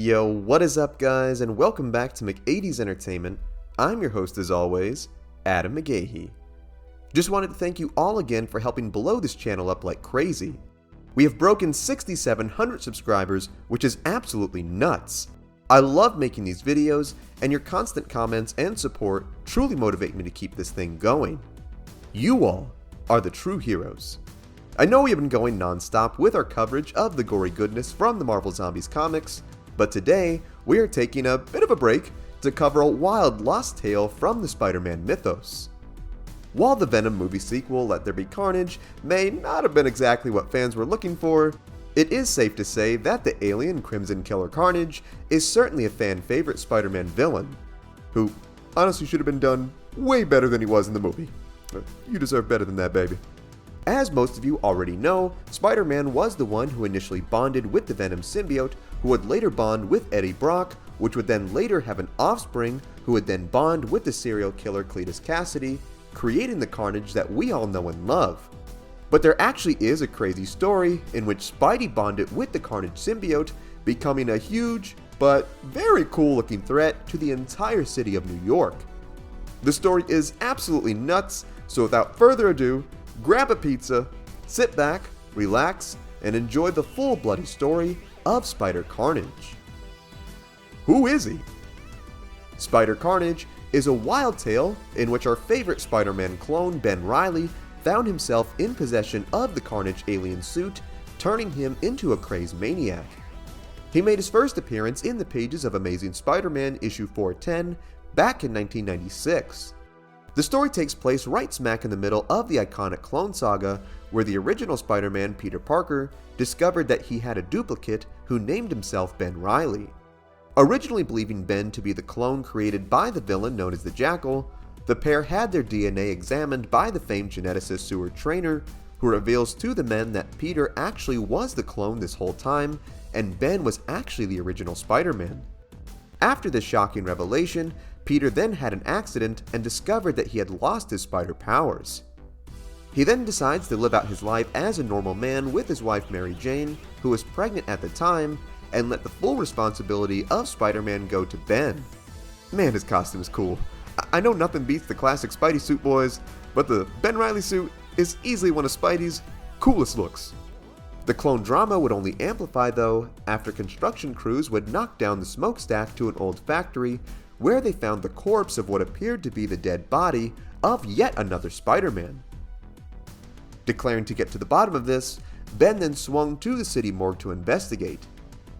Yo, what is up guys, and welcome back to McAdee's Entertainment. I'm your host as always, Adam McGahee. Just wanted to thank you all again for helping blow this channel up like crazy. We have broken 6,700 subscribers, which is absolutely nuts. I love making these videos, and your constant comments and support truly motivate me to keep this thing going. You all are the true heroes. I know we have been going non-stop with our coverage of the gory goodness from the Marvel Zombies comics, but today we are taking a bit of a break to cover a wild lost tale from the Spider-Man mythos. While the Venom movie sequel, Let There Be Carnage, may not have been exactly what fans were looking for, it is safe to say that the alien Crimson Killer Carnage is certainly a fan favorite Spider-Man villain, who honestly should have been done way better than he was in the movie. You deserve better than that, baby. As most of you already know, Spider-Man was the one who initially bonded with the Venom symbiote, who would later bond with Eddie Brock, which would then later have an offspring who would then bond with the serial killer Cletus Cassidy, creating the Carnage that we all know and love. But there actually is a crazy story in which Spidey bonded with the Carnage symbiote, becoming a huge but very cool looking threat to the entire city of New York. The story is absolutely nuts, so without further ado, grab a pizza, sit back, relax, and enjoy the full bloody story of Spider Carnage. Who is he? Spider Carnage is a wild tale in which our favorite Spider-Man clone Ben Reilly found himself in possession of the Carnage alien suit, turning him into a crazed maniac. He made his first appearance in the pages of Amazing Spider-Man issue 410 back in 1996. The story takes place right smack in the middle of the iconic Clone Saga, where the original Spider-Man, Peter Parker, discovered that he had a duplicate who named himself Ben Reilly. Originally believing Ben to be the clone created by the villain known as the Jackal, the pair had their DNA examined by the famed geneticist Seward Trainer, who reveals to the men that Peter actually was the clone this whole time, and Ben was actually the original Spider-Man. After this shocking revelation, Peter then had an accident and discovered that he had lost his spider powers. He then decides to live out his life as a normal man with his wife Mary Jane, who was pregnant at the time, and let the full responsibility of Spider-Man go to Ben. Man, his costume is cool. I know nothing beats the classic Spidey suit, boys, but the Ben Reilly suit is easily one of Spidey's coolest looks. The clone drama would only amplify though after construction crews would knock down the smokestack to an old factory where they found the corpse of what appeared to be the dead body of yet another Spider-Man. Declaring to get to the bottom of this, Ben then swung to the city morgue to investigate.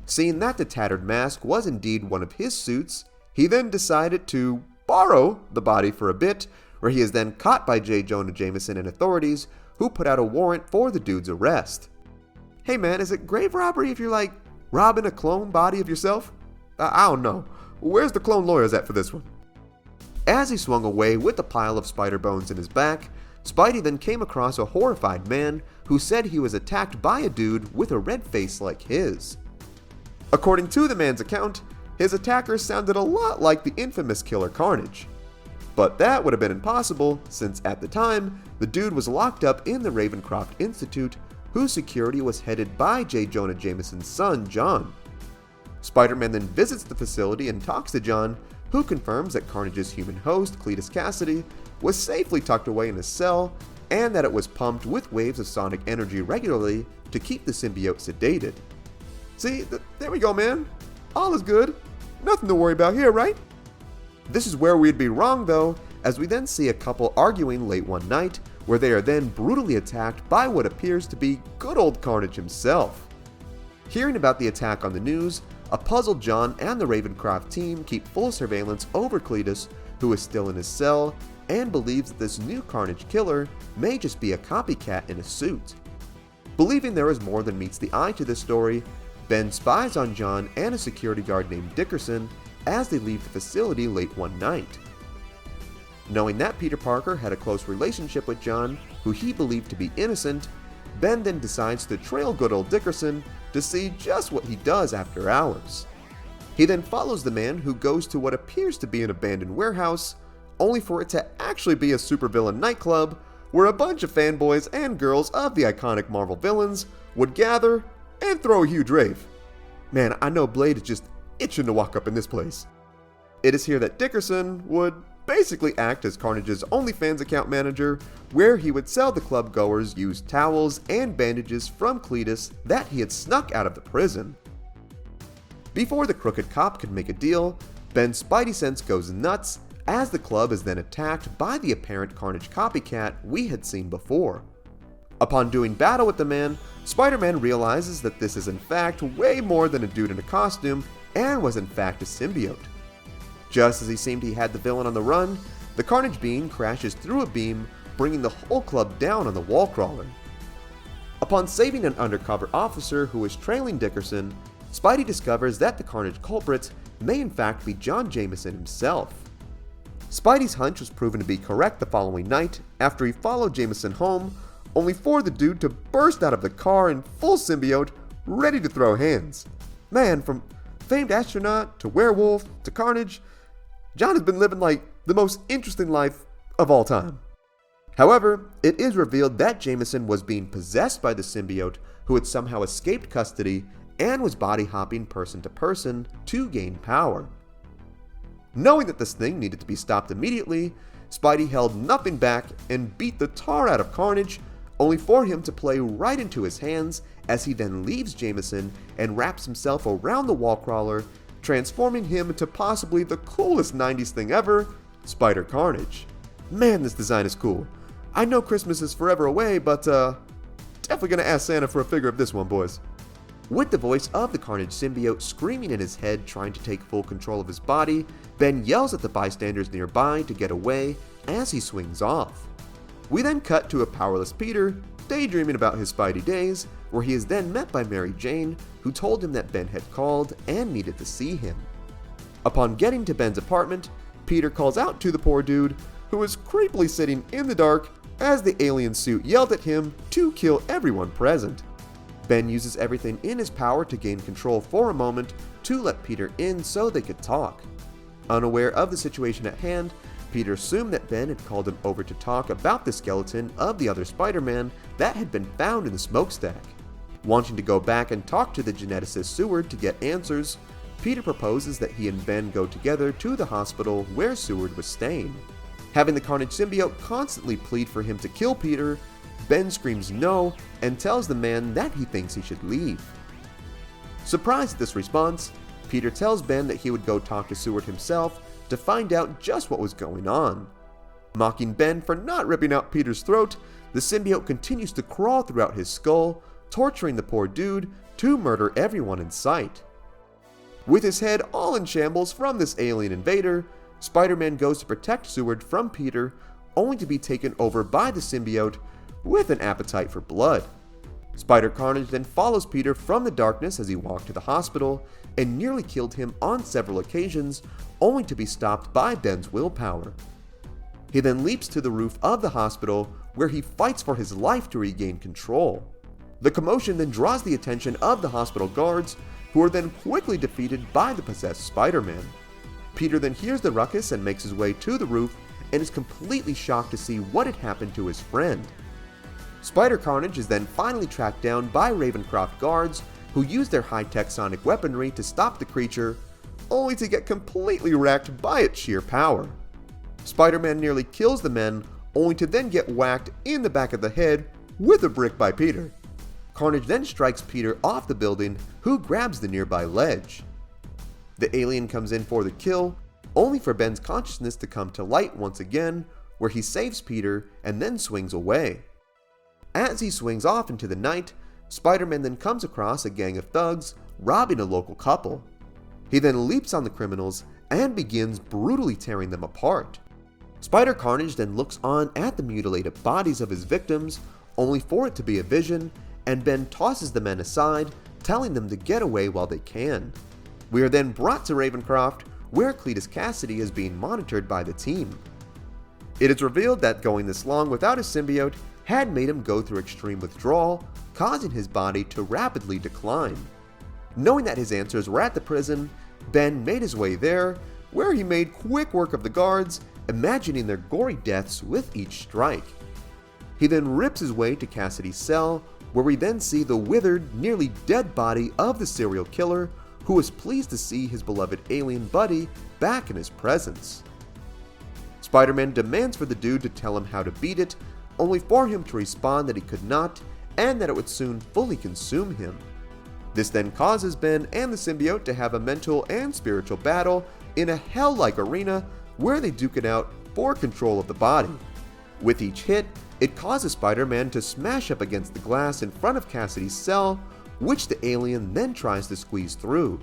Seeing that the tattered mask was indeed one of his suits, he then decided to borrow the body for a bit, where he is then caught by J. Jonah Jameson and authorities, who put out a warrant for the dude's arrest. Hey man, is it grave robbery if you're like robbing a clone body of yourself? I don't know. Where's the clone lawyers at for this one? As he swung away with a pile of spider bones in his back, Spidey then came across a horrified man who said he was attacked by a dude with a red face like his. According to the man's account, his attacker sounded a lot like the infamous Killer Carnage. But that would have been impossible since at the time, the dude was locked up in the Ravencroft Institute, whose security was headed by J. Jonah Jameson's son, John. Spider-Man then visits the facility and talks to John, who confirms that Carnage's human host, Cletus Cassidy, was safely tucked away in a cell, and that it was pumped with waves of sonic energy regularly to keep the symbiote sedated. See, there we go, man. All is good. Nothing to worry about here, right? This is where we'd be wrong, though, as we then see a couple arguing late one night, where they are then brutally attacked by what appears to be good old Carnage himself. Hearing about the attack on the news, a puzzled John and the Ravencroft team keep full surveillance over Cletus, who is still in his cell, and believes that this new Carnage killer may just be a copycat in a suit. Believing there is more than meets the eye to this story, Ben spies on John and a security guard named Dickerson as they leave the facility late one night. Knowing that Peter Parker had a close relationship with John, who he believed to be innocent, Ben then decides to trail good old Dickerson to see just what he does after hours. He then follows the man who goes to what appears to be an abandoned warehouse, only for it to actually be a supervillain nightclub where a bunch of fanboys and girls of the iconic Marvel villains would gather and throw a huge rave. Man, I know Blade is just itching to walk up in this place. It is here that Dickerson would basically act as Carnage's OnlyFans account manager, where he would sell the club goers used towels and bandages from Cletus that he had snuck out of the prison. Before the crooked cop could make a deal, Ben's spidey sense goes nuts as the club is then attacked by the apparent Carnage copycat we had seen before. Upon doing battle with the man, Spider-Man realizes that this is in fact way more than a dude in a costume and was in fact a symbiote. Just as he seemed he had the villain on the run, the Carnage being crashes through a beam, bringing the whole club down on the wall crawler. Upon saving an undercover officer who was trailing Dickerson, Spidey discovers that the Carnage culprit may in fact be John Jameson himself. Spidey's hunch was proven to be correct the following night after he followed Jameson home, only for the dude to burst out of the car in full symbiote, ready to throw hands. Man, from famed astronaut to werewolf to Carnage, John has been living like the most interesting life of all time. However, it is revealed that Jameson was being possessed by the symbiote who had somehow escaped custody and was body hopping person to person to gain power. Knowing that this thing needed to be stopped immediately, Spidey held nothing back and beat the tar out of Carnage, only for him to play right into his hands as he then leaves Jameson and wraps himself around the wall crawler, transforming him into possibly the coolest 90s thing ever, Spider Carnage. Man, this design is cool. I know Christmas is forever away, but definitely gonna ask Santa for a figure of this one, boys. With the voice of the Carnage symbiote screaming in his head trying to take full control of his body, Ben yells at the bystanders nearby to get away as he swings off. We then cut to a powerless Peter daydreaming about his Spidey days, where he is then met by Mary Jane, who told him that Ben had called and needed to see him. Upon getting to Ben's apartment, Peter calls out to the poor dude, who is creepily sitting in the dark as the alien suit yelled at him to kill everyone present. Ben uses everything in his power to gain control for a moment to let Peter in so they could talk. Unaware of the situation at hand, Peter assumed that Ben had called him over to talk about the skeleton of the other Spider-Man that had been found in the smokestack. Wanting to go back and talk to the geneticist Seward to get answers, Peter proposes that he and Ben go together to the hospital where Seward was staying. Having the Carnage symbiote constantly plead for him to kill Peter, Ben screams no and tells the man that he thinks he should leave. Surprised at this response, Peter tells Ben that he would go talk to Seward himself to find out just what was going on. Mocking Ben for not ripping out Peter's throat, the symbiote continues to crawl throughout his skull, torturing the poor dude to murder everyone in sight. With his head all in shambles from this alien invader, Spider-Man goes to protect Seward from Peter, only to be taken over by the symbiote with an appetite for blood. Spider Carnage then follows Peter from the darkness as he walked to the hospital and nearly killed him on several occasions, only to be stopped by Ben's willpower. He then leaps to the roof of the hospital where he fights for his life to regain control. The commotion then draws the attention of the hospital guards, who are then quickly defeated by the possessed Spider-Man. Peter then hears the ruckus and makes his way to the roof and is completely shocked to see what had happened to his friend. Spider Carnage is then finally tracked down by Ravencroft guards, who use their high-tech sonic weaponry to stop the creature, only to get completely wrecked by its sheer power. Spider-Man nearly kills the men, only to then get whacked in the back of the head with a brick by Peter. Carnage then strikes Peter off the building, who grabs the nearby ledge. The alien comes in for the kill, only for Ben's consciousness to come to light once again, where he saves Peter and then swings away. As he swings off into the night, Spider-Man then comes across a gang of thugs robbing a local couple. He then leaps on the criminals and begins brutally tearing them apart. Spider Carnage then looks on at the mutilated bodies of his victims, only for it to be a vision, and Ben tosses the men aside, telling them to get away while they can. We are then brought to Ravencroft, where Cletus Cassidy is being monitored by the team. It is revealed that going this long without a symbiote had made him go through extreme withdrawal, causing his body to rapidly decline. Knowing that his answers were at the prison, Ben made his way there, where he made quick work of the guards, imagining their gory deaths with each strike. He then rips his way to Cassidy's cell, where we then see the withered, nearly dead body of the serial killer, who was pleased to see his beloved alien buddy back in his presence. Spider-Man demands for the dude to tell him how to beat it, only for him to respond that he could not, and that it would soon fully consume him. This then causes Ben and the symbiote to have a mental and spiritual battle in a hell-like arena where they duke it out for control of the body. With each hit, it causes Spider-Man to smash up against the glass in front of Cassidy's cell, which the alien then tries to squeeze through.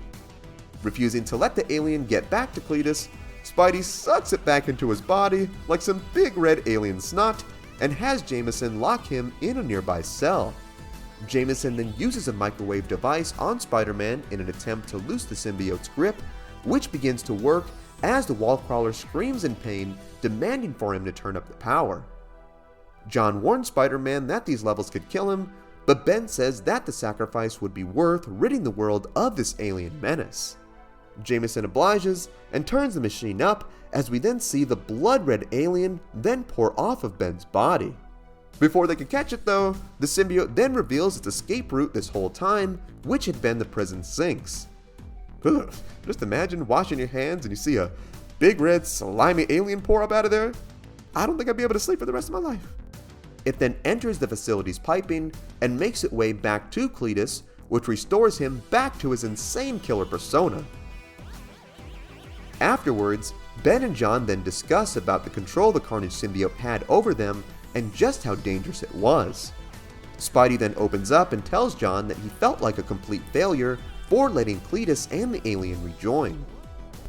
Refusing to let the alien get back to Cletus, Spidey sucks it back into his body like some big red alien snot and has Jameson lock him in a nearby cell. Jameson then uses a microwave device on Spider-Man in an attempt to loose the symbiote's grip, which begins to work as the wall crawler screams in pain, demanding for him to turn up the power. John warns Spider-Man that these levels could kill him, but Ben says that the sacrifice would be worth ridding the world of this alien menace. Jameson obliges and turns the machine up as we then see the blood-red alien then pour off of Ben's body. Before they can catch it though, the symbiote then reveals its escape route this whole time, which had been the prison sinks. Ugh, just imagine washing your hands and you see a big red slimy alien pour up out of there. I don't think I'd be able to sleep for the rest of my life. It then enters the facility's piping and makes its way back to Cletus, which restores him back to his insane killer persona. Afterwards, Ben and John then discuss about the control the Carnage symbiote had over them and just how dangerous it was. Spidey then opens up and tells John that he felt like a complete failure for letting Cletus and the alien rejoin.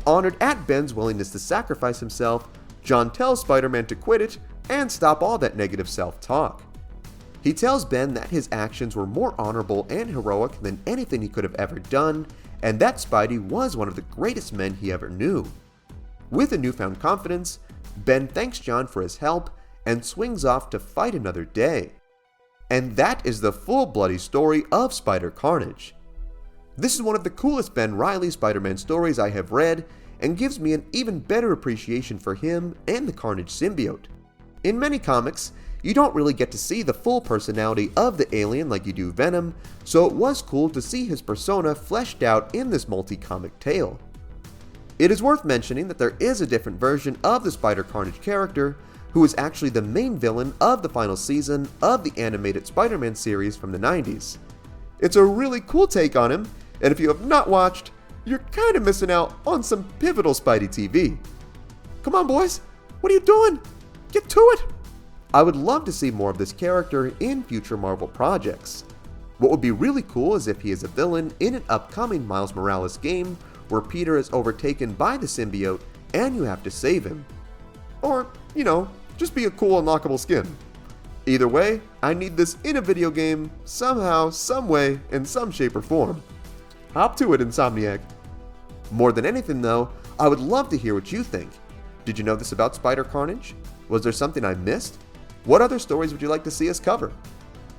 Honored at Ben's willingness to sacrifice himself, John tells Spider-Man to quit it and stop all that negative self-talk. He tells Ben that his actions were more honorable and heroic than anything he could have ever done, and that Spidey was one of the greatest men he ever knew. With a newfound confidence, Ben thanks John for his help and swings off to fight another day. And that is the full bloody story of Spider Carnage. This is one of the coolest Ben Reilly Spider-Man stories I have read, and gives me an even better appreciation for him and the Carnage symbiote. In many comics, you don't really get to see the full personality of the alien like you do Venom, so it was cool to see his persona fleshed out in this multi-comic tale. It is worth mentioning that there is a different version of the Spider Carnage character, who is actually the main villain of the final season of the animated Spider-Man series from the 90s. It's a really cool take on him, and if you have not watched, you're kinda missing out on some pivotal Spidey TV. Come on boys, what are you doing? Get to it! I would love to see more of this character in future Marvel projects. What would be really cool is if he is a villain in an upcoming Miles Morales game where Peter is overtaken by the symbiote and you have to save him. Or, just be a cool unlockable skin. Either way, I need this in a video game, somehow, someway, in some shape or form. Hop to it, Insomniac. More than anything though, I would love to hear what you think. Did you know this about Spider Carnage? Was there something I missed? What other stories would you like to see us cover?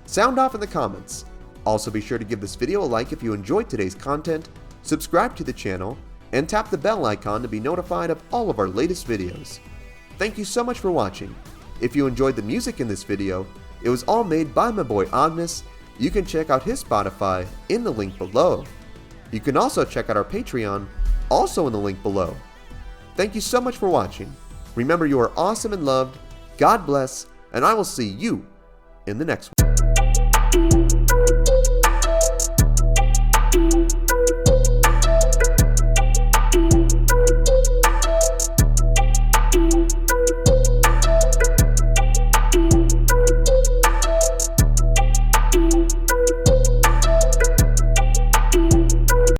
Sound off in the comments. Also be sure to give this video a like if you enjoyed today's content, subscribe to the channel, and tap the bell icon to be notified of all of our latest videos. Thank you so much for watching. If you enjoyed the music in this video, it was all made by my boy Ognihs. You can check out his Spotify in the link below. You can also check out our Patreon, also in the link below. Thank you so much for watching. Remember, you are awesome and loved. God bless, and I will see you in the next one.